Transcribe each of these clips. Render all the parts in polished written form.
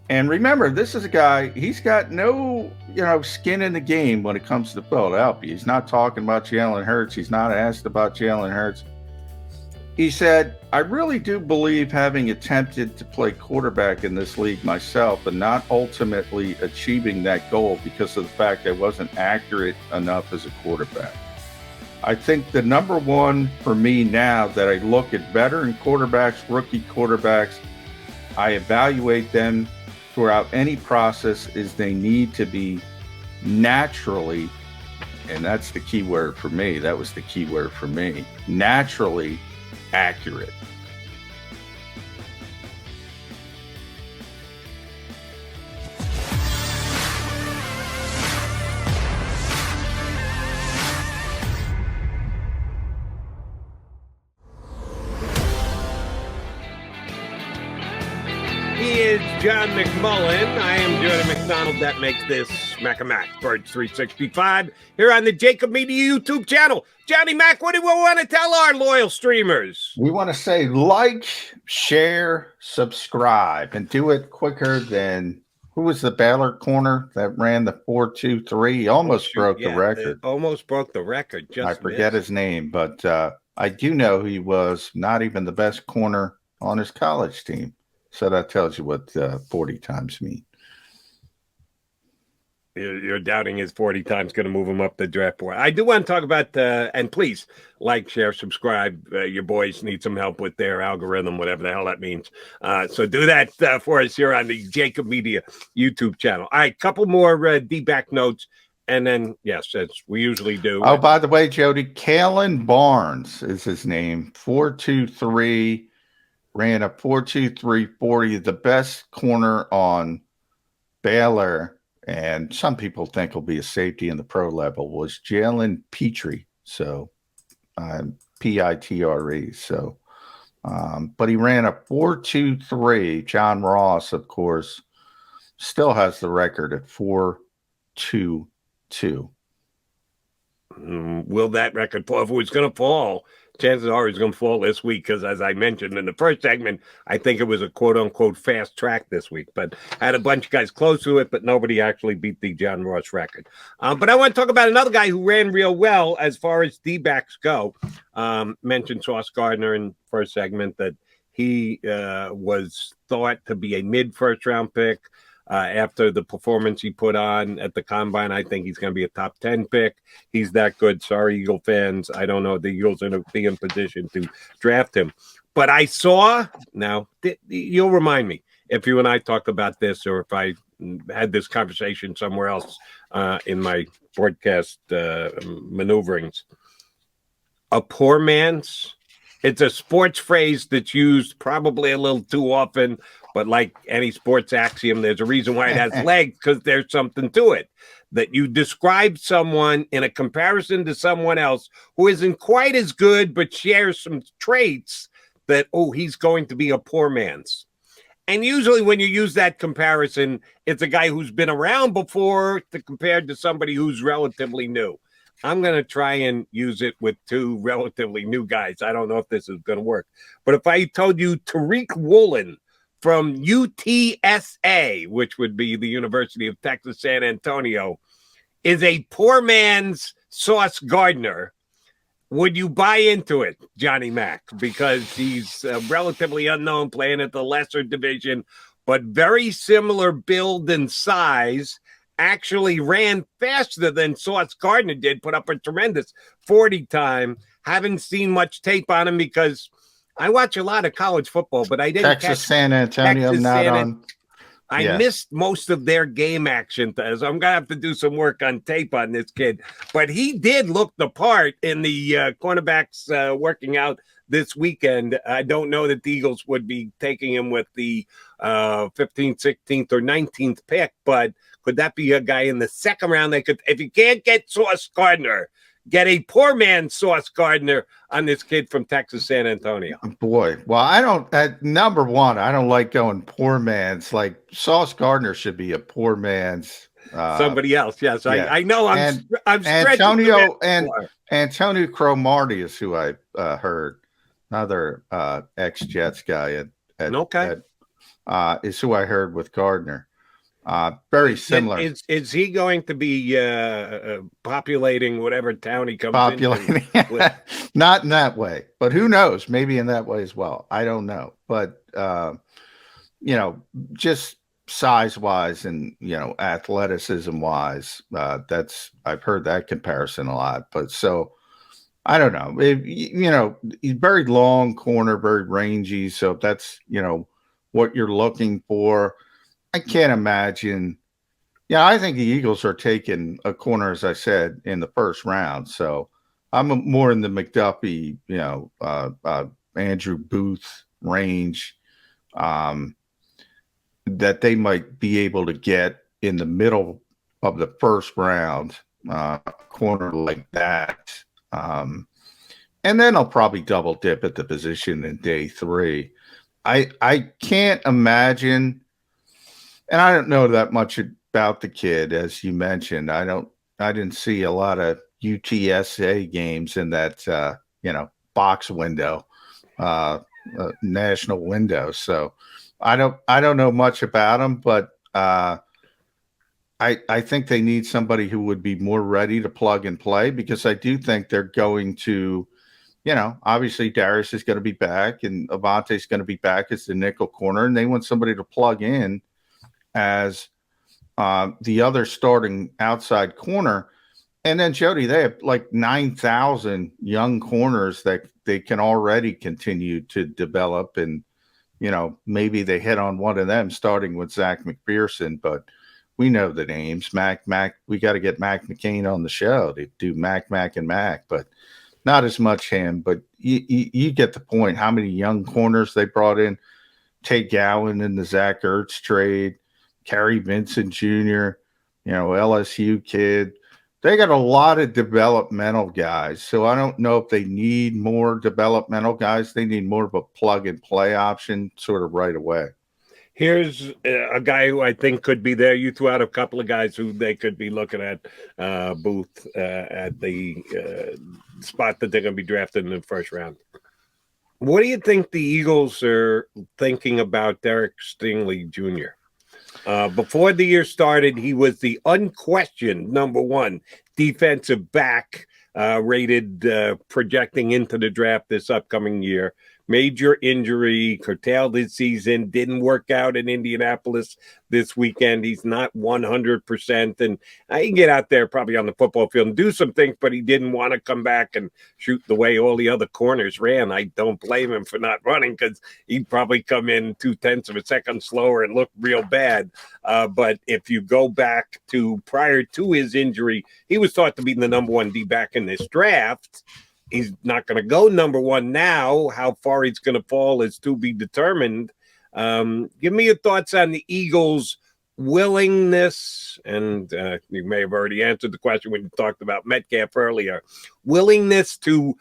And remember, this is a guy, he's got no, skin in the game when it comes to Philadelphia. He's not talking about Jalen Hurts. He's not asked about Jalen Hurts. He said, I really do believe, having attempted to play quarterback in this league myself and not ultimately achieving that goal because of the fact I wasn't accurate enough as a quarterback. I think the number one for me now that I look at veteran quarterbacks, rookie quarterbacks, I evaluate them throughout any process is they need to be naturally, and that's the key word for me, that was the key word for me, naturally accurate. He is John McMullen. I am Jordan McDonald. That makes this Mac and Mac Birds 365 here on the JAKIB Media YouTube channel. Johnny Mac, what do we want to tell our loyal streamers? We want to say like, share, subscribe, and do it quicker than who was the Baylor corner that ran the 4.23? He almost broke the record. Almost broke the record. I forget his name, but I do know he was not even the best corner on his college team. So that tells you what 40 times mean. You're doubting his 40 times going to move him up the draft board. I do want to talk about, and please like, share, subscribe. Your boys need some help with their algorithm, whatever the hell that means. So do that for us here on the JAKIB Media YouTube channel. All right, couple more D-back notes. And then, yes, as we usually do. Oh, by the way, Jody, Kalen Barnes is his name. 4.23. Ran a 4.23 40, the best corner on Baylor, and some people think will be a safety in the pro level, was Jalen Pitre. So, Pitre. So, but he ran a 4.23. John Ross, of course, still has the record at 4.22. Will that record fall? If it was going to fall, chances are it's going to fall this week because, as I mentioned in the first segment, I think it was a quote-unquote fast track this week, but had a bunch of guys close to it, but nobody actually beat the John Ross record. But I want to talk about another guy who ran real well as far as D-backs go. Mentioned Sauce Gardner in first segment that he was thought to be a mid-first-round pick. After the performance he put on at the Combine, I think he's going to be a top 10 pick. He's that good. Sorry, Eagle fans. I don't know. The Eagles are going to be in position to draft him. But I saw, now, you'll remind me if you and I talked about this or if I had this conversation somewhere else in my broadcast maneuverings. A poor man's, it's a sports phrase that's used probably a little too often. But like any sports axiom, there's a reason why it has legs, because there's something to it. That you describe someone in a comparison to someone else who isn't quite as good, but shares some traits that, oh, he's going to be a poor man's. And usually when you use that comparison, it's a guy who's been around before compared to somebody who's relatively new. I'm going to try and use it with two relatively new guys. I don't know if this is going to work. But if I told you Tariq Woolen from UTSA, which would be the University of Texas San Antonio, is a poor man's Sauce Gardner, would you buy into it, Johnny Mac? Because he's relatively unknown, playing at the lesser division, but very similar build and size, actually ran faster than Sauce Gardner did, put up a tremendous 40 time. Haven't seen much tape on him because I watch a lot of college football, but I didn't Texas San Antonio, not on. I missed most of their game action, so I'm going to have to do some work on tape on this kid. But he did look the part in the cornerbacks working out this weekend. I don't know that the Eagles would be taking him with the 15th, 16th, or 19th pick, but could that be a guy in the second round? They could, if you can't get Sauce Gardner, get a poor man Sauce Gardner on this kid from Texas San Antonio. Boy, well, I don't. Number one, I don't like going poor man's. Like Sauce Gardner should be a poor man's. Somebody else, yes. Yeah. I know. I'm Antonio Cromartie is who I heard, another ex-Jets guy at is who I heard with Gardner. Very similar. Is he going to be populating whatever town he comes populating into? Not in that way, but who knows? Maybe in that way as well. I don't know. But just size wise and athleticism wise, I've heard that comparison a lot. But so I don't know. He's very long corner, very rangy. So if that's what you're looking for, I can't imagine. Yeah, I think the Eagles are taking a corner, as I said, in the first round. So I'm more in the McDuffie, Andrew Booth range, that they might be able to get in the middle of the first round, a corner like that. And then I'll probably double dip at the position in day 3. I can't imagine, and I don't know that much about the kid, as you mentioned. I didn't see a lot of UTSA games in that box window, national window. So I don't know much about him, but I think they need somebody who would be more ready to plug and play, because I do think they're going to, obviously Darius is going to be back and Avante's going to be back as the nickel corner, and they want somebody to plug in as the other starting outside corner. And then, Jody, they have like 9,000 young corners that they can already continue to develop. And, maybe they hit on one of them starting with Zach McPherson, but we know the names. Mac, we got to get Mac McCain on the show to do Mac, and Mac, but not as much him. But you get the point. How many young corners they brought in? Tate Gowan in the Zach Ertz trade, Kerry Vincent Jr., LSU kid. They got a lot of developmental guys. So I don't know if they need more developmental guys. They need more of a plug and play option sort of right away. Here's a guy who I think could be there. You threw out a couple of guys who they could be looking at, Booth, at the spot that they're going to be drafted in the first round. What do you think the Eagles are thinking about Derek Stingley Jr.? Before the year started, he was the unquestioned number 1 defensive back rated projecting into the draft this upcoming year. Major injury, curtailed his season, didn't work out in Indianapolis this weekend. He's not 100%. And I can get out there probably on the football field and do some things, but he didn't want to come back and shoot the way all the other corners ran. I don't blame him for not running, because he'd probably come in 0.2 of a second slower and look real bad. But if you go back to prior to his injury, he was thought to be the number 1 D back in this draft. He's not going to go number 1 now. How far he's going to fall is to be determined. Give me your thoughts on the Eagles' willingness, and you may have already answered the question when you talked about Metcalf earlier, willingness to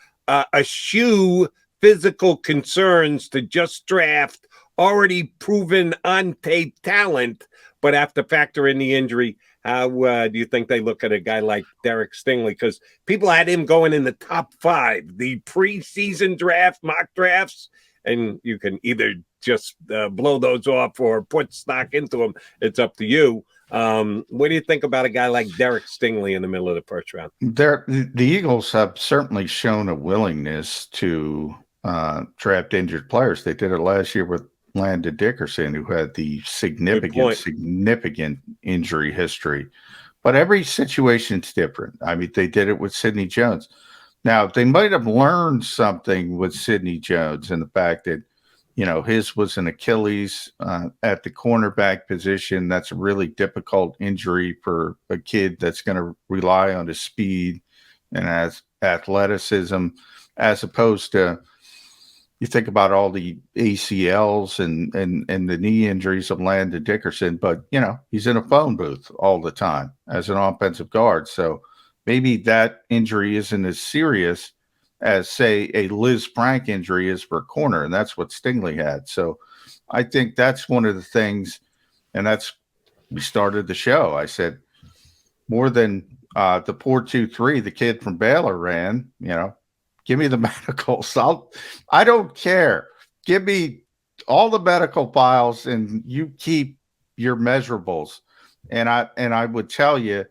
eschew physical concerns to just draft already proven on-tape talent, but have to factor in the injury. How do you think they look at a guy like Derek Stingley? Because people had him going in the top 5, the preseason draft, mock drafts, and you can either just blow those off or put stock into them. It's up to you. What do you think about a guy like Derek Stingley in the middle of the first round? The Eagles have certainly shown a willingness to draft injured players. They did it last year with Landon Dickerson, who had the significant injury history. But every situation's different. I mean, they did it with Sidney Jones. Now, they might have learned something with Sidney Jones and the fact that, his was an Achilles at the cornerback position. That's a really difficult injury for a kid that's going to rely on his speed and as athleticism, as opposed to, you think about all the ACLs and the knee injuries of Landon Dickerson, but, he's in a phone booth all the time as an offensive guard. So maybe that injury isn't as serious as, say, a Liz Frank injury is for a corner, and that's what Stingley had. So I think that's one of the things, and we started the show. I said, more than the 4.23 the kid from Baylor ran, give me the medicals. I don't care. Give me all the medical files, and you keep your measurables. And I would tell you,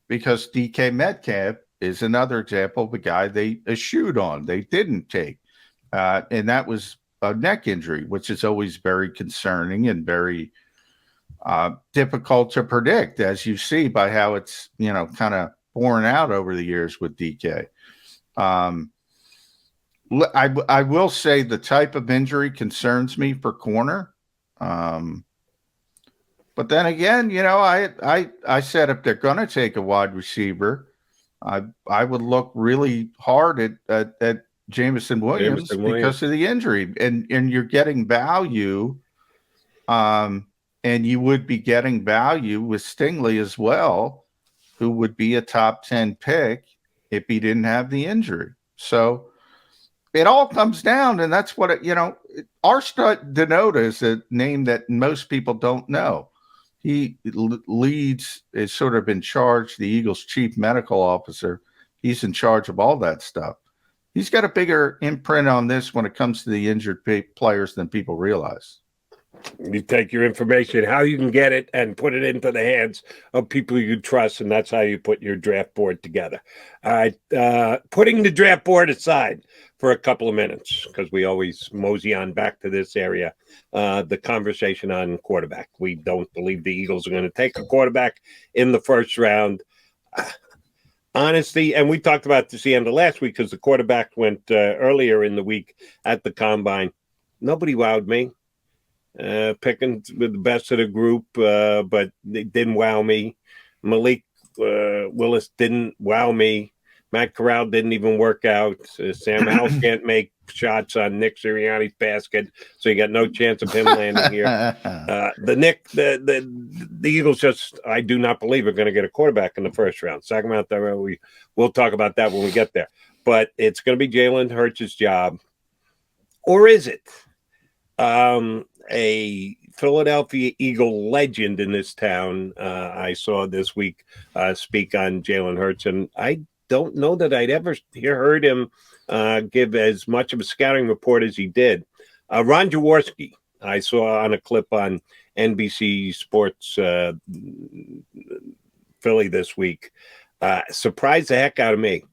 because DK Metcalf is another example of a guy they eschewed on, they didn't take, and that was a neck injury, which is always very concerning and very difficult to predict, as you see by how it's kind of borne out over the years with DK. I will say the type of injury concerns me for corner. But then again, I said if they're going to take a wide receiver, I would look really hard at Jameson Williams because of the injury, and you're getting value, and you would be getting value with Stingley as well, who would be a top 10 pick if he didn't have the injury. So it all comes down, and that's what Arshad Denota is a name that most people don't know. He leads, is sort of in charge, the Eagles' chief medical officer. He's in charge of all that stuff. He's got a bigger imprint on this when it comes to the injured players than people realize. You take your information, how you can get it, and put it into the hands of people you trust, and that's how you put your draft board together. All right, putting the draft board aside for a couple of minutes, because we always mosey on back to this area, the conversation on quarterback. We don't believe the Eagles are going to take a quarterback in the first round. Honesty, and we talked about this the end of last week because the quarterback went earlier in the week at the Combine. Nobody wowed me. Picking with the best of the group, but they didn't wow me. Malik Willis didn't wow me. Matt Corral didn't even work out. Sam Howell can't make shots on Nick Sirianni's basket, so you got no chance of him landing here. The Eagles just, I do not believe, are going to get a quarterback in the first round. We'll talk about that when we get there. But it's going to be Jalen Hurts' job, or is it? A Philadelphia Eagle legend in this town, I saw this week speak on Jalen Hurts, and I don't know that I'd ever heard him give as much of a scouting report as he did. Ron Jaworski, I saw on a clip on NBC Sports Philly this week, surprised the heck out of me.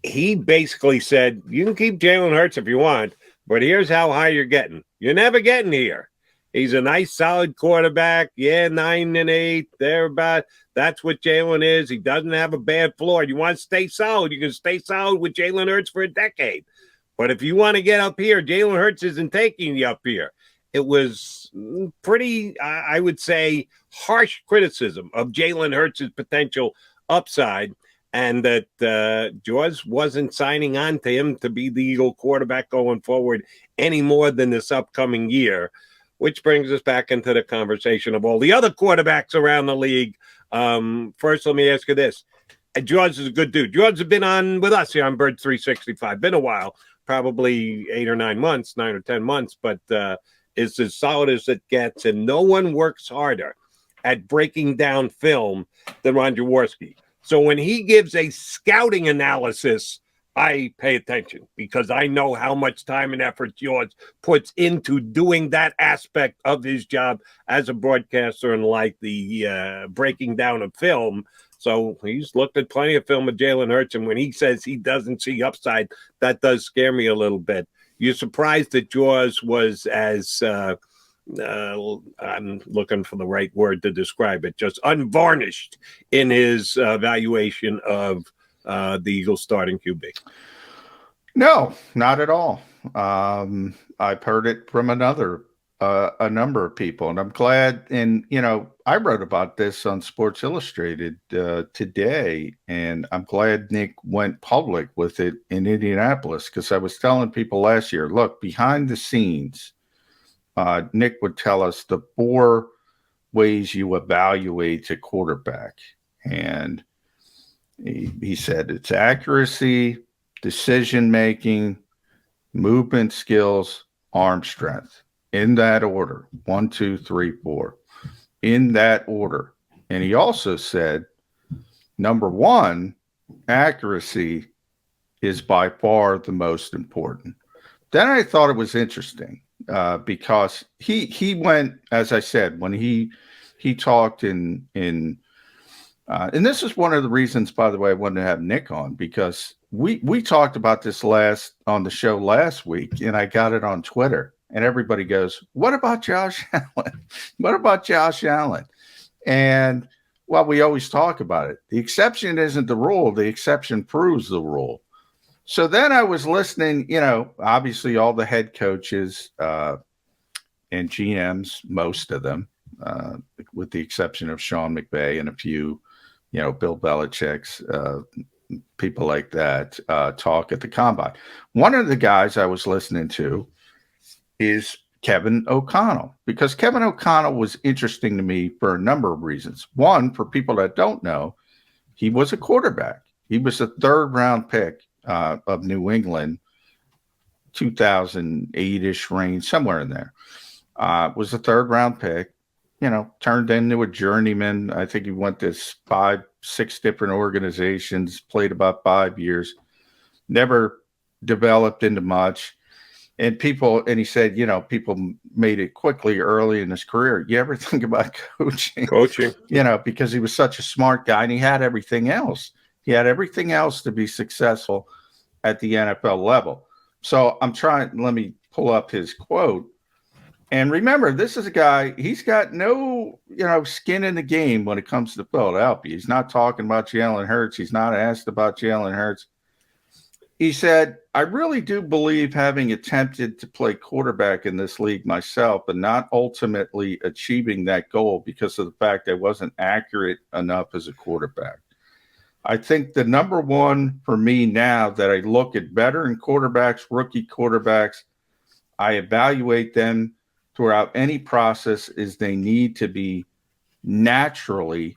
He basically said, you can keep Jalen Hurts if you want, but here's how high you're getting. You're never getting here. He's a nice, solid quarterback. Yeah, 9-8, thereabout. That's what Jalen is. He doesn't have a bad floor. You want to stay solid, you can stay solid with Jalen Hurts for a decade. But if you want to get up here, Jalen Hurts isn't taking you up here. It was pretty, I would say, harsh criticism of Jalen Hurts' potential upside, and that Jaws wasn't signing on to him to be the Eagle quarterback going forward any more than this upcoming year, which brings us back into the conversation of all the other quarterbacks around the league. First, let me ask you this. Jaws is a good dude. Jaws has been on with us here on Bird 365. Been a while, probably 8 or 9 months, 9 or 10 months, but is as solid as it gets, and no one works harder at breaking down film than Ron Jaworski. So when he gives a scouting analysis, I pay attention because I know how much time and effort George puts into doing that aspect of his job as a broadcaster and like the breaking down of film. So he's looked at plenty of film of Jalen Hurts, and when he says he doesn't see upside, that does scare me a little bit. You're surprised that Jaws was as I'm looking for the right word to describe it, just unvarnished in his evaluation of the Eagles starting QB. No, not at all. I've heard it from a number of people, and I'm glad. And, I wrote about this on Sports Illustrated today, and I'm glad Nick went public with it in Indianapolis, because I was telling people last year, look, behind the scenes, Nick would tell us the 4 ways you evaluate a quarterback. And he said it's accuracy, decision-making, movement skills, arm strength, in that order. 1, 2, 3, 4, in that order. And he also said, number 1, accuracy is by far the most important. Then I thought it was interesting. because he went, as I said, when he talked in and this is one of the reasons, by the way, I wanted to have Nick on, because we talked about this on the show last week, and I got it on Twitter, and everybody goes, "What about Josh Allen? What about Josh Allen?" And well, we always talk about it. The exception isn't the rule; the exception proves the rule. So then I was listening, obviously all the head coaches and GMs, most of them, with the exception of Sean McVay and a few, Bill Belichick's, people like that, talk at the combine. One of the guys I was listening to is Kevin O'Connell, because Kevin O'Connell was interesting to me for a number of reasons. One, for people that don't know, he was a quarterback. He was a third-round pick of New England, 2008-ish range, somewhere in there. Was a third-round pick, turned into a journeyman. I think he went to 5-6 different organizations, played about 5 years, never developed into much. And he said, people made it quickly early in his career. You ever think about coaching? Because he was such a smart guy and he had everything else. He had everything else to be successful at the NFL level. So let me pull up his quote. And remember, this is a guy, he's got no, skin in the game when it comes to Philadelphia. He's not talking about Jalen Hurts. He's not asked about Jalen Hurts. He said, "I really do believe, having attempted to play quarterback in this league myself, but not ultimately achieving that goal because of the fact I wasn't accurate enough as a quarterback. I think the number one for me now that I look at veteran quarterbacks, rookie quarterbacks, I evaluate them throughout any process is they need to be naturally,"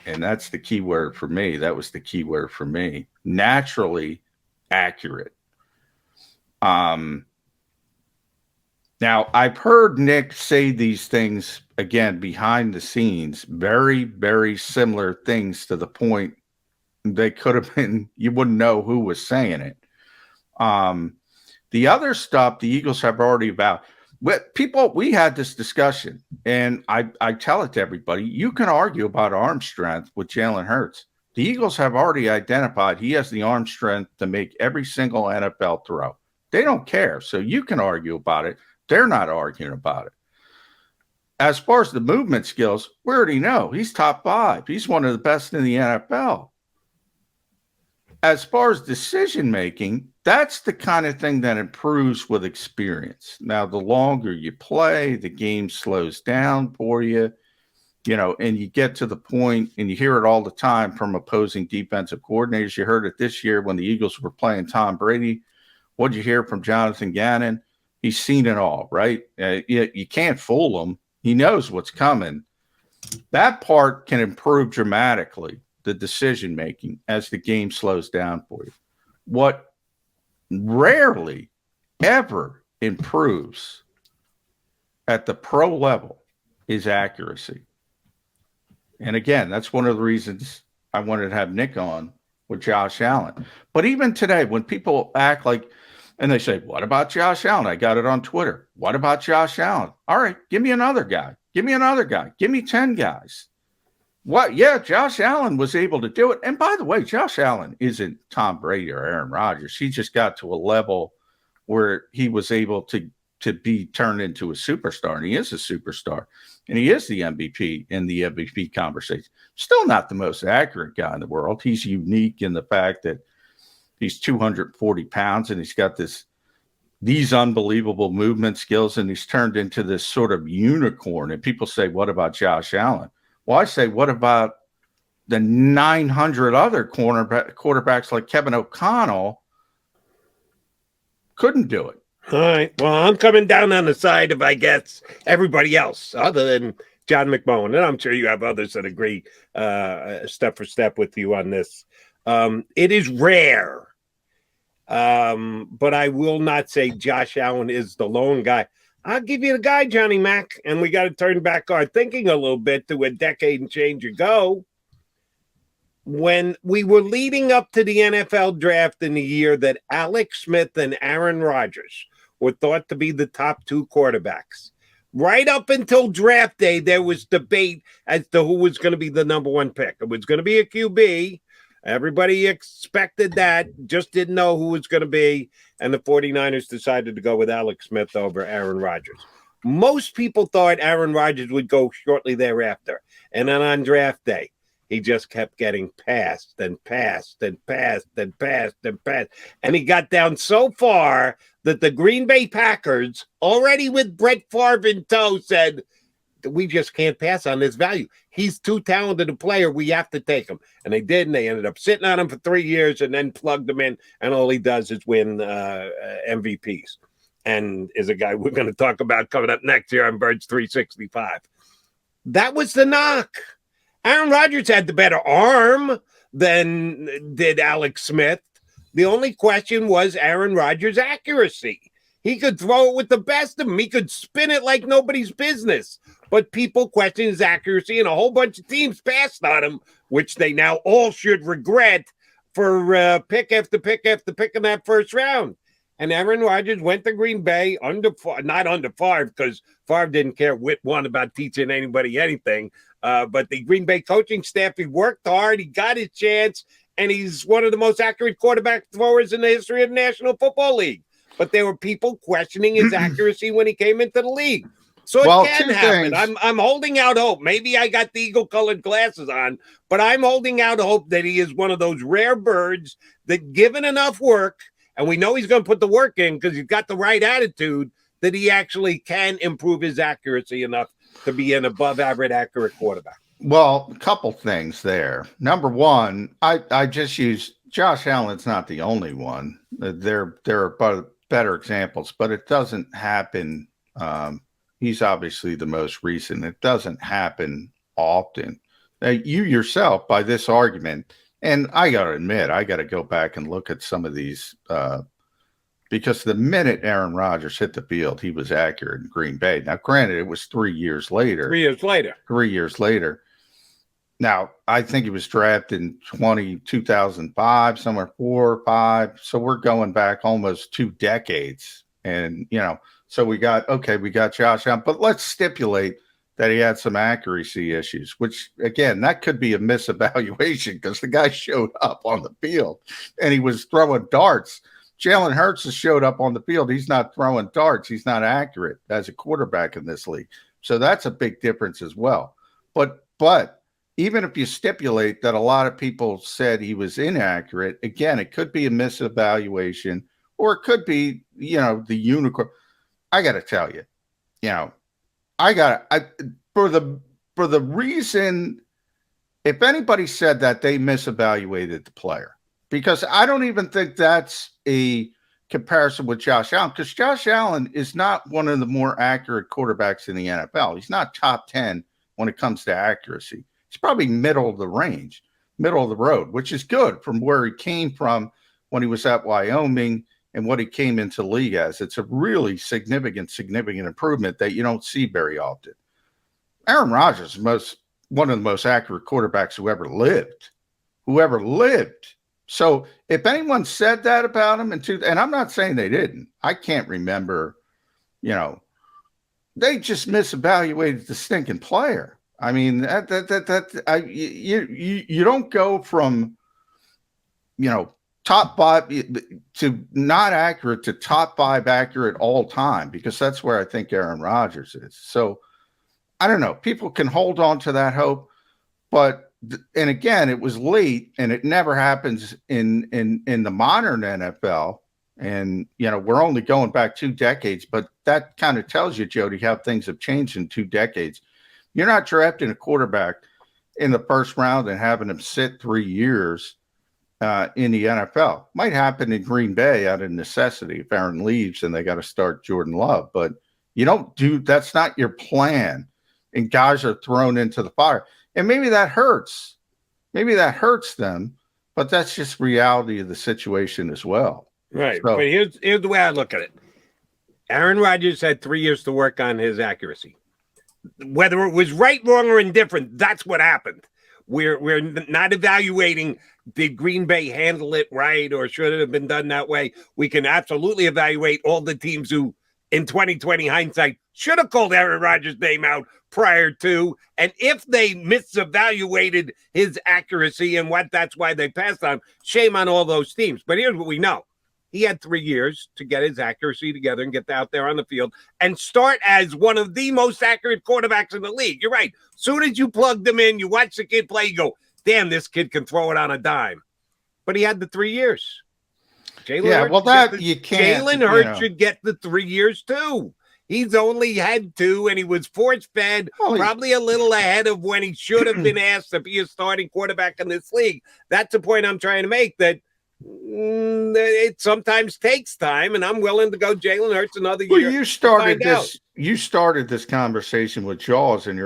and that's the key word for me. That was the key word for me. Naturally accurate. Now, I've heard Nick say these things, again, behind the scenes, very, very similar things, to the point they could have been, you wouldn't know who was saying it. The other stuff the Eagles have already about. We had this discussion, and I tell it to everybody. You can argue about arm strength with Jalen Hurts. The Eagles have already identified he has the arm strength to make every single NFL throw. They don't care. So you can argue about it. They're not arguing about it. As far as the movement skills, we already know he's top 5. He's one of the best in the NFL. As far as decision making, that's the kind of thing that improves with experience. Now, the longer you play, the game slows down for you. And you get to the point, and you hear it all the time from opposing defensive coordinators. You heard it this year when the Eagles were playing Tom Brady. What did you hear from Jonathan Gannon? He's seen it all, right? You can't fool him. He knows what's coming. That part can improve dramatically, the decision-making, as the game slows down for you. What rarely ever improves at the pro level is accuracy. And again, that's one of the reasons I wanted to have Nick on with Josh Allen. But even today, when people act like, and they say, "What about Josh Allen?" I got it on Twitter. "What about Josh Allen?" All right, give me another guy. Give me another guy. Give me 10 guys. What? Yeah, Josh Allen was able to do it. And by the way, Josh Allen isn't Tom Brady or Aaron Rodgers. He just got to a level where he was able to be turned into a superstar, and he is a superstar, and he is the MVP in the MVP conversation. Still not the most accurate guy in the world. He's unique in the fact that he's 240 pounds, and he's got these unbelievable movement skills, and he's turned into this sort of unicorn. And people say, "What about Josh Allen?" Well, I say, what about the 900 other quarterbacks like Kevin O'Connell couldn't do it? All right. Well, I'm coming down on the side of, I guess, everybody else other than John McMullen. And I'm sure you have others that agree step for step with you on this. It is rare. But I will not say Josh Allen is the lone guy. I'll give you the guy, Johnny Mac. And we got to turn back our thinking a little bit to a decade and change ago, when we were leading up to the NFL draft in the year that Alex Smith and Aaron Rodgers were thought to be the top 2 quarterbacks. Right up until draft day, there was debate as to who was going to be the number 1 pick. It was going to be a QB. Everybody expected that, just didn't know who was going to be. And the 49ers decided to go with Alex Smith over Aaron Rodgers. Most people thought Aaron Rodgers would go shortly thereafter. And then on draft day, he just kept getting passed and passed and passed and passed and passed. And he got down so far that the Green Bay Packers, already with Brett Favre in tow, said, we just can't pass on this value. He's too talented a player. We have to take him. And they did, and they ended up sitting on him for 3 years and then plugged him in, and all he does is win MVPs. And is a guy we're going to talk about coming up next year on Birds 365. That was the knock. Aaron Rodgers had the better arm than did Alex Smith. The only question was Aaron Rodgers' accuracy. He could throw it with the best of them. He could spin it like nobody's business. But people questioned his accuracy, and a whole bunch of teams passed on him, which they now all should regret for pick after pick after pick in that first round. And Aaron Rodgers went to Green Bay not under Favre, because Favre didn't care whit one about teaching anybody anything. But the Green Bay coaching staff, he worked hard, he got his chance, and he's one of the most accurate quarterback throwers in the history of the National Football League. But there were people questioning his accuracy when he came into the league. So it can happen. I'm holding out hope. Maybe I got the eagle-colored glasses on, but I'm holding out hope that he is one of those rare birds that, given enough work, and we know he's going to put the work in because he's got the right attitude, that he actually can improve his accuracy enough to be an above-average accurate quarterback. Well, a couple things there. Number one, I just use Josh Allen's not the only one. There are better examples, but it doesn't happen. He's obviously the most recent. It doesn't happen often. You yourself, by this argument, and I got to admit, I got to go back and look at some of these because the minute Aaron Rodgers hit the field, he was accurate in Green Bay. Now, granted, it was 3 years later. 3 years later. 3 years later. Now, I think he was drafted in 2005, somewhere 4 or 5. So we're going back almost 2 decades. And, so we got Josh Allen. But let's stipulate that he had some accuracy issues, which, again, that could be a misevaluation because the guy showed up on the field and he was throwing darts. Jalen Hurts has showed up on the field. He's not throwing darts. He's not accurate as a quarterback in this league. So that's a big difference as well. But even if you stipulate that a lot of people said he was inaccurate, again, it could be a misevaluation, or it could be, the unicorn. I got to tell you, for the reason, if anybody said that, they misevaluated the player, because I don't even think that's a comparison with Josh Allen, because Josh Allen is not one of the more accurate quarterbacks in the NFL. He's not top 10 when it comes to accuracy. He's probably middle of the range, middle of the road, which is good from where he came from when he was at Wyoming and what he came into the league as. It's a really significant improvement that you don't see very often. Aaron Rodgers is one of the most accurate quarterbacks who ever lived. So if anyone said that about him, and I'm not saying they didn't, I can't remember, they just misevaluated the stinking player. I mean, you don't go from, top 5 to not accurate to top 5 accurate all time, because that's where I think Aaron Rodgers is. So I don't know. People can hold on to that hope, and again, it was late, and it never happens in the modern NFL. And, we're only going back 2 decades, but that kind of tells you, Jody, how things have changed in 2 decades. You're not drafting a quarterback in the first round and having him sit 3 years in the NFL. Might happen in Green Bay out of necessity if Aaron leaves and they got to start Jordan Love. But that's not your plan. And guys are thrown into the fire. And maybe that hurts. Maybe that hurts them, but that's just reality of the situation as well. Right. So, but here's the way I look at it. Aaron Rodgers had 3 years to work on his accuracy. Whether it was right, wrong, or indifferent, that's what happened. We're not evaluating did Green Bay handle it right, or should it have been done that way? We can absolutely evaluate all the teams who, in 2020 hindsight, should have called Aaron Rodgers' name out prior to, and if they misevaluated his accuracy and that's why they passed on, shame on all those teams. But here's what we know. He had 3 years to get his accuracy together and get out there on the field and start as one of the most accurate quarterbacks in the league. You're right. Soon as you plugged him in, you watch the kid play, you go, damn, this kid can throw it on a dime. But he had the 3 years. Jalen Hurts should get the 3 years too. He's only had 2, and he was force-fed, probably a little ahead of when he should have been asked to be a starting quarterback in this league. That's the point I'm trying to make, that it sometimes takes time, and I'm willing to go Jalen Hurts another year. You started this conversation with Jaws, and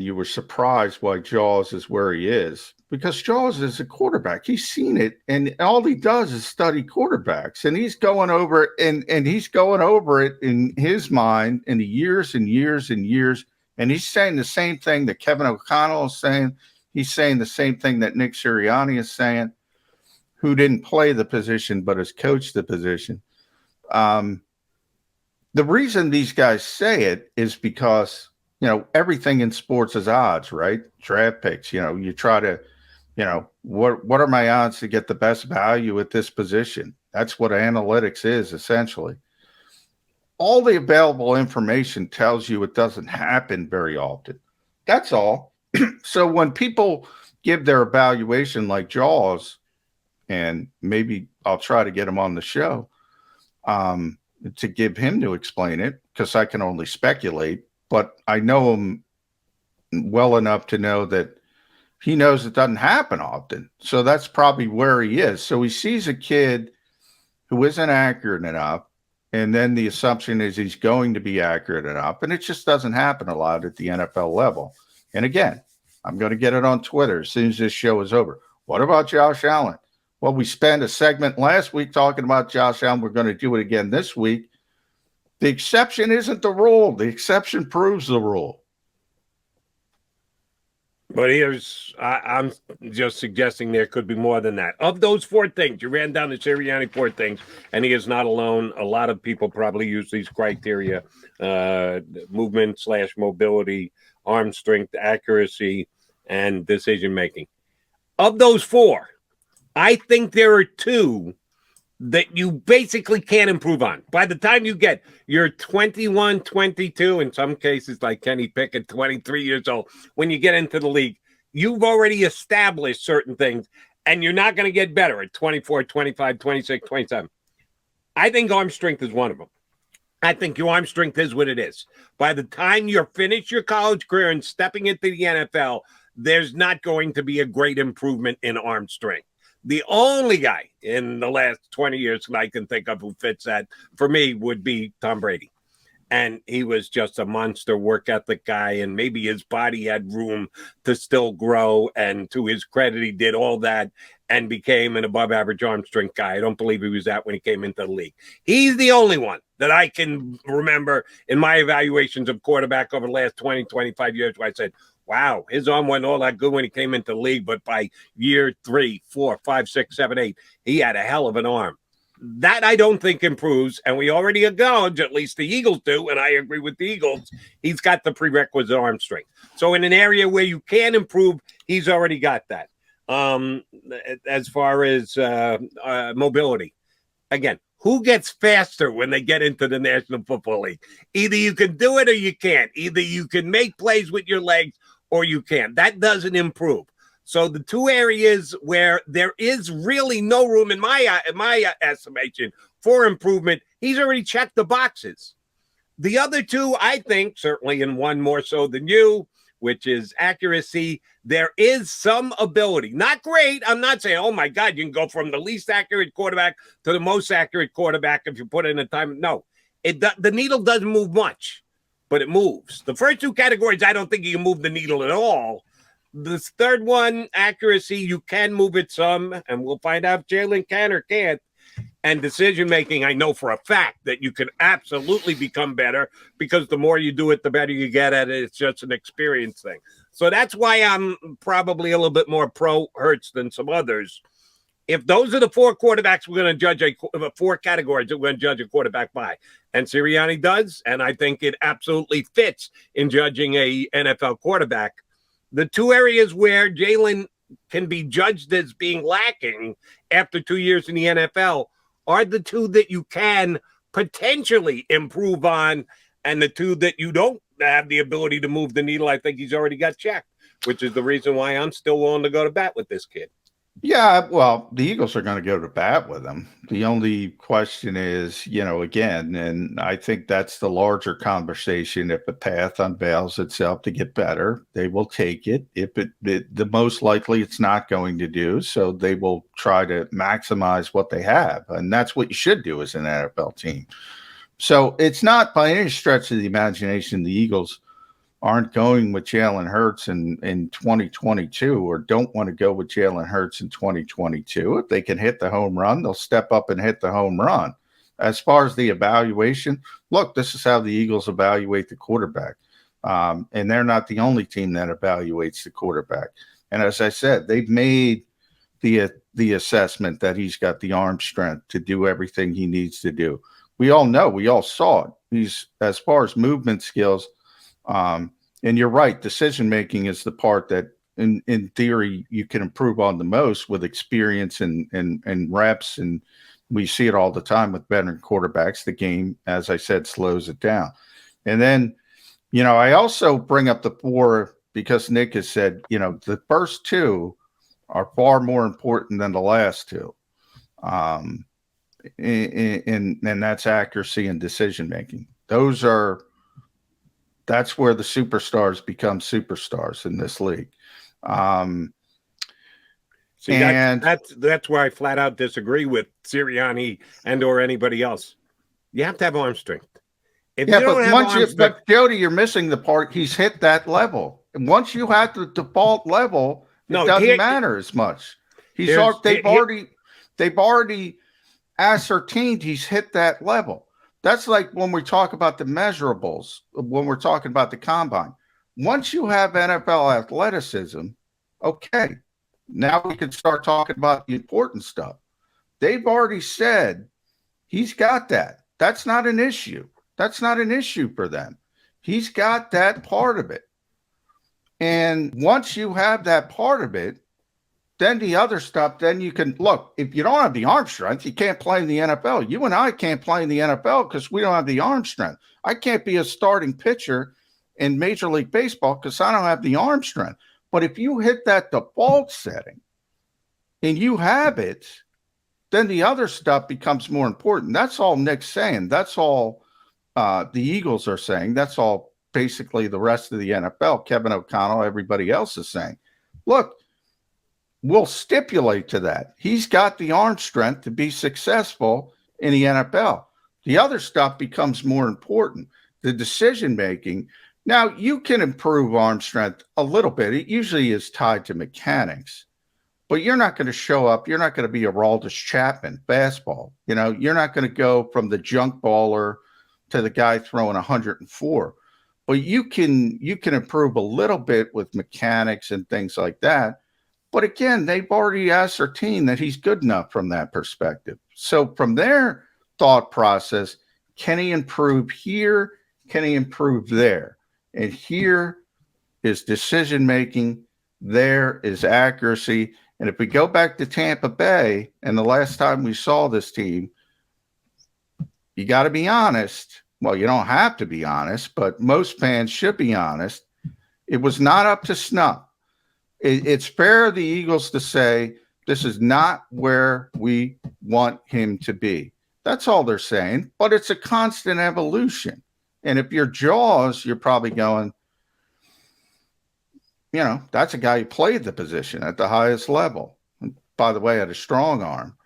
you were surprised why Jaws is where he is, because Jaws is a quarterback. He's seen it, and all he does is study quarterbacks, and he's going over it, and he's going over it in his mind in the years and years and years, and he's saying the same thing that Kevin O'Connell is saying. He's saying the same thing that Nick Sirianni is saying, who didn't play the position but has coached the position. The reason these guys say it is because, everything in sports is odds, right? Draft picks, you try to, what are my odds to get the best value at this position? That's what analytics is, essentially. All the available information tells you it doesn't happen very often. That's all. So when people give their evaluation like Jaws, and maybe I'll try to get him on the show to give him to explain it, because I can only speculate, but I know him well enough to know that he knows it doesn't happen often. So that's probably where he is. So he sees a kid who isn't accurate enough, and then the assumption is he's going to be accurate enough, and it just doesn't happen a lot at the NFL level. And again, I'm going to get it on Twitter as soon as this show is over. What about Josh Allen? Well, we spent a segment last week talking about Josh Allen. We're going to do it again this week. The exception isn't the rule. The exception proves the rule. But I'm just suggesting there could be more than that. Of those 4 things, you ran down the Sirianni 4 things, and he is not alone. A lot of people probably use these criteria, movement/mobility, arm strength, accuracy, and decision-making. Of those 4, I think there are 2 that you basically can't improve on. By the time you get your 21, 22, in some cases like Kenny Pickett, 23 years old, when you get into the league, you've already established certain things, and you're not going to get better at 24, 25, 26, 27. I think arm strength is one of them. I think your arm strength is what it is. By the time you're finished your college career and stepping into the NFL, there's not going to be a great improvement in arm strength. The only guy in the last 20 years that I can think of who fits that, for me, would be Tom Brady. And he was just a monster work ethic guy, and maybe his body had room to still grow. And to his credit, he did all that and became an above-average arm strength guy. I don't believe he was that when he came into the league. He's the only one that I can remember in my evaluations of quarterback over the last 20, 25 years where I said, wow, his arm wasn't all that good when he came into the league, but by year 3, 4, 5, 6, 7, 8, he had a hell of an arm. That I don't think improves, and we already acknowledge, at least the Eagles do, and I agree with the Eagles, he's got the prerequisite arm strength. So in an area where you can improve, he's already got that. As far as mobility, again, who gets faster when they get into the National Football League? Either you can do it or you can't. Either you can make plays with your legs or you can't. That doesn't improve. So the 2 areas where there is really no room in my estimation for improvement, he's already checked the boxes. The other 2, I think, certainly in one more so than you, which is accuracy, there is some ability. Not great. I'm not saying, oh, my God, you can go from the least accurate quarterback to the most accurate quarterback if you put in a time. No, the needle doesn't move much, but it moves. The first 2 categories, I don't think you can move the needle at all. This third one, accuracy, you can move it some, and we'll find out if Jalen can or can't. And decision-making, I know for a fact that you can absolutely become better, because the more you do it, the better you get at it. It's just an experience thing. So that's why I'm probably a little bit more pro Hurts than some others. If those are the four quarterbacks we're going to judge, four categories that we're going to judge a quarterback by, and Sirianni does, and I think it absolutely fits in judging a NFL quarterback, the two areas where Jalen can be judged as being lacking after 2 years in the NFL are the two that you can potentially improve on, and the two that you don't have the ability to move the needle. I think he's already got checked, which is the reason why I'm still willing to go to bat with this kid. Yeah, well, the Eagles are going to go to bat with him. The only question is, again, and I think that's the larger conversation. If a path unveils itself to get better, they will take it. If the most likely it's not going to do, so they will try to maximize what they have. And that's what you should do as an NFL team. So it's not by any stretch of the imagination the Eagles aren't going with Jalen Hurts in 2022, or don't want to go with Jalen Hurts in 2022. If they can hit the home run, they'll step up and hit the home run. As far as the evaluation, look, this is how the Eagles evaluate the quarterback. And they're not the only team that evaluates the quarterback. And as I said, they've made the assessment that he's got the arm strength to do everything he needs to do. We all know, we all saw it. He's, as far as movement skills, and you're right, decision-making is the part that in theory you can improve on the most with experience and reps. And we see it all the time with veteran quarterbacks. The game, as I said, slows it down. And then, I also bring up the four because Nick has said, the first two are far more important than the last two. And that's accuracy and decision-making. That's where the superstars become superstars in this league. See, that's where I flat out disagree with Sirianni and or anybody else. You have to have arm strength. But Jody, you're missing the part. He's hit that level. And once you have the default level, it doesn't matter as much. They've already ascertained he's hit that level. That's like when we talk about the measurables, when we're talking about the combine. Once you have NFL athleticism, okay, now we can start talking about the important stuff. They've already said he's got that. That's not an issue. That's not an issue for them. He's got that part of it. And once you have that part of it, then the other stuff, then you can look. If you don't have the arm strength, you can't play in the NFL. You and I can't play in the NFL because we don't have the arm strength. I can't be a starting pitcher in Major League Baseball because I don't have the arm strength. But if you hit that default setting and you have it, then the other stuff becomes more important. That's all Nick's saying. That's all the Eagles are saying. That's all basically the rest of the NFL, Kevin O'Connell, everybody else is saying. Look, we'll stipulate to that. He's got the arm strength to be successful in the NFL. The other stuff becomes more important. The decision-making. Now, you can improve arm strength a little bit. It usually is tied to mechanics. But you're not going to show up. You're not going to be a Rodgers Chapman fastball. You're not going to go from the junk baller to the guy throwing 104. But you can improve a little bit with mechanics and things like that. But again, they've already ascertained that he's good enough from that perspective. So from their thought process, can he improve here? Can he improve there? And here is decision-making. There is accuracy. And if we go back to Tampa Bay and the last time we saw this team, you got to be honest. Well, you don't have to be honest, but most fans should be honest. It was not up to snuff. It's fair of the Eagles to say this is not where we want him to be. That's all they're saying, but it's a constant evolution. And if you're Jaws, you're probably going, that's a guy who played the position at the highest level. And by the way, had a strong arm,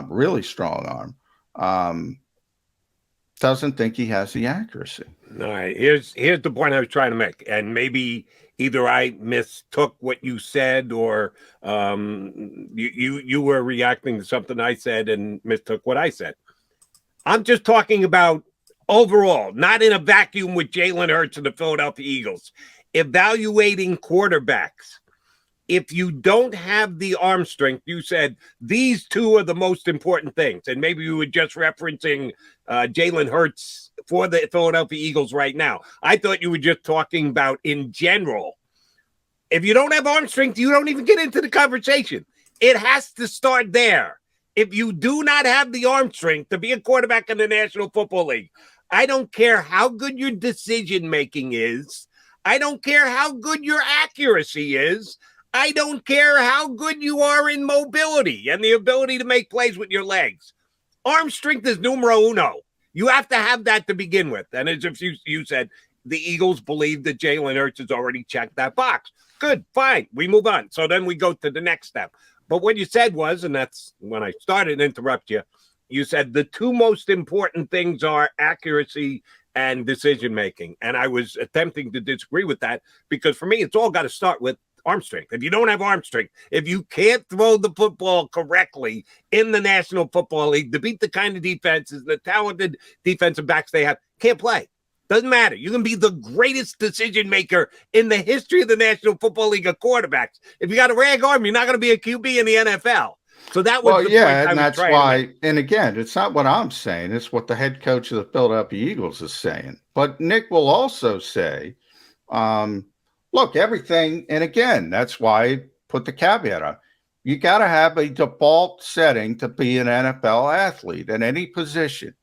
really strong arm. Doesn't think he has the accuracy. All right, here's the point I was trying to make, and maybe either I mistook what you said, or you were reacting to something I said and mistook what I said. I'm just talking about overall, not in a vacuum with Jalen Hurts and the Philadelphia Eagles. Evaluating quarterbacks, if you don't have the arm strength, you said these two are the most important things. And maybe you were just referencing Jalen Hurts for the Philadelphia Eagles right now. I thought you were just talking about in general. If you don't have arm strength, you don't even get into the conversation. It has to start there. If you do not have the arm strength to be a quarterback in the National Football League, I don't care how good your decision making is. I don't care how good your accuracy is. I don't care how good you are in mobility and the ability to make plays with your legs. Arm strength is numero uno. You have to have that to begin with. And as if you said, the Eagles believe that Jalen Hurts has already checked that box. Good, fine. We move on. So then we go to the next step. But what you said was, and that's when I started to interrupt you, you said the two most important things are accuracy and decision-making. And I was attempting to disagree with that because for me, it's all got to start with arm strength. If you don't have arm strength, if you can't throw the football correctly in the National Football League to beat the kind of defenses, the talented defensive backs they have, can't play. Doesn't matter. You can be the greatest decision maker in the history of the National Football League of quarterbacks. If you got a rag arm, you're not going to be a QB in the NFL. So that was the point and that's why. And again, it's not what I'm saying; it's what the head coach of the Philadelphia Eagles is saying. But Nick will also say, "Look, everything." And again, that's why I put the caveat on. You got to have a default setting to be an NFL athlete at any position.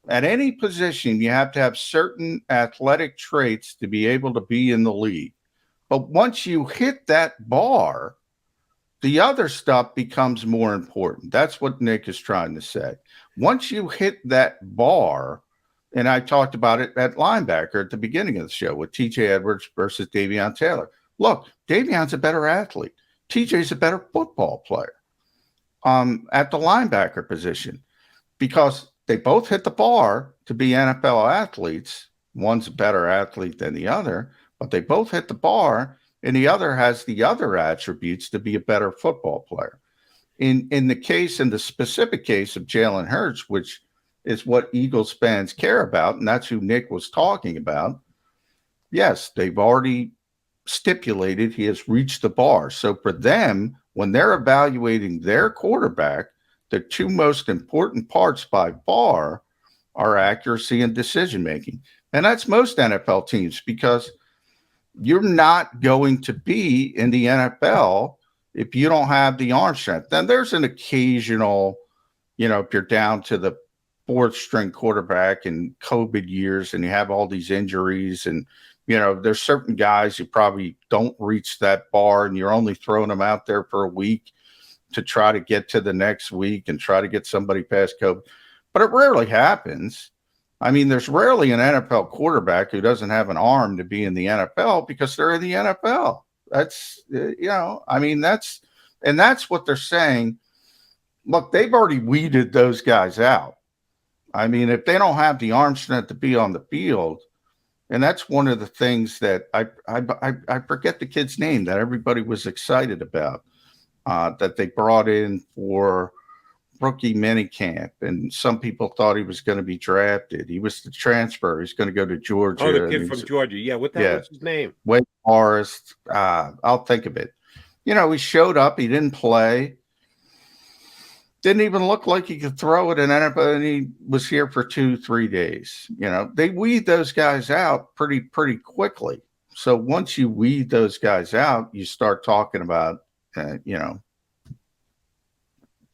At any position, you have to have certain athletic traits to be able to be in the league. But once you hit that bar, the other stuff becomes more important. That's what Nick is trying to say. Once you hit that bar, and I talked about it at linebacker at the beginning of the show with TJ Edwards versus Davion Taylor. Look, Davion's a better athlete. TJ's a better football player at the linebacker position because they both hit the bar to be NFL athletes. One's a better athlete than the other, but they both hit the bar, and the other has the other attributes to be a better football player. In the specific case of Jalen Hurts, which is what Eagles fans care about, and that's who Nick was talking about, yes, they've already stipulated he has reached the bar. So for them, when they're evaluating their quarterback, the two most important parts by far are accuracy and decision-making. And that's most NFL teams because you're not going to be in the NFL if you don't have the arm strength. Then there's an occasional, if you're down to the fourth string quarterback in COVID years and you have all these injuries and, there's certain guys who probably don't reach that bar and you're only throwing them out there for a week to try to get to the next week and try to get somebody past COVID. But it rarely happens. I mean, there's rarely an NFL quarterback who doesn't have an arm to be in the NFL because they're in the NFL. That's, that's what they're saying. Look, they've already weeded those guys out. I mean, if they don't have the arm strength to be on the field, and that's one of the things that I forget the kid's name that everybody was excited about. That they brought in for rookie minicamp, and some people thought he was going to be drafted. He was the transfer. He's going to go to Georgia. Oh, the kid from Georgia. Yeah, what the hell was his name? Wake Forest. I'll think of it. He showed up. He didn't play. Didn't even look like he could throw it in NFL, and he was here for 2-3 days. They weed those guys out pretty quickly. So once you weed those guys out, you start talking about, do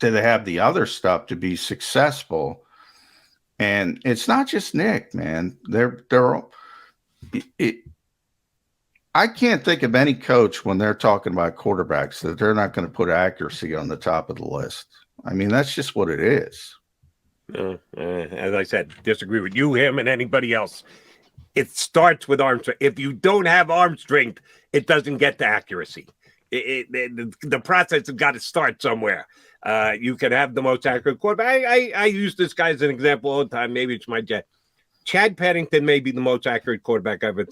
they have the other stuff to be successful? And it's not just Nick, man. I can't think of any coach when they're talking about quarterbacks that they're not going to put accuracy on the top of the list. I mean, that's just what it is. As I said, disagree with you, him, and anybody else. It starts with arm strength. If you don't have arm strength, it doesn't get to accuracy. The process has got to start somewhere. You can have the most accurate quarterback. I use this guy as an example all the time. Maybe it's my jet. Chad Pennington may be the most accurate quarterback I ever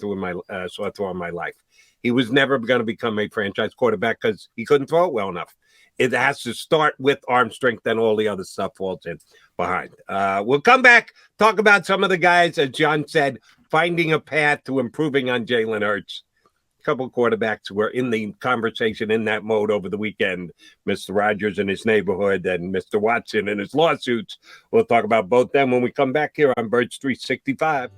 saw throw in my life. He was never going to become a franchise quarterback because he couldn't throw it well enough. It has to start with arm strength, and all the other stuff falls in behind. We'll come back, talk about some of the guys, as John said, finding a path to improving on Jalen Hurts. couple of quarterbacks who were in the conversation in that mode over the weekend, Mr. Rodgers and his neighborhood and Mr. Watson and his lawsuits. We'll talk about both them when we come back here on Birds 365.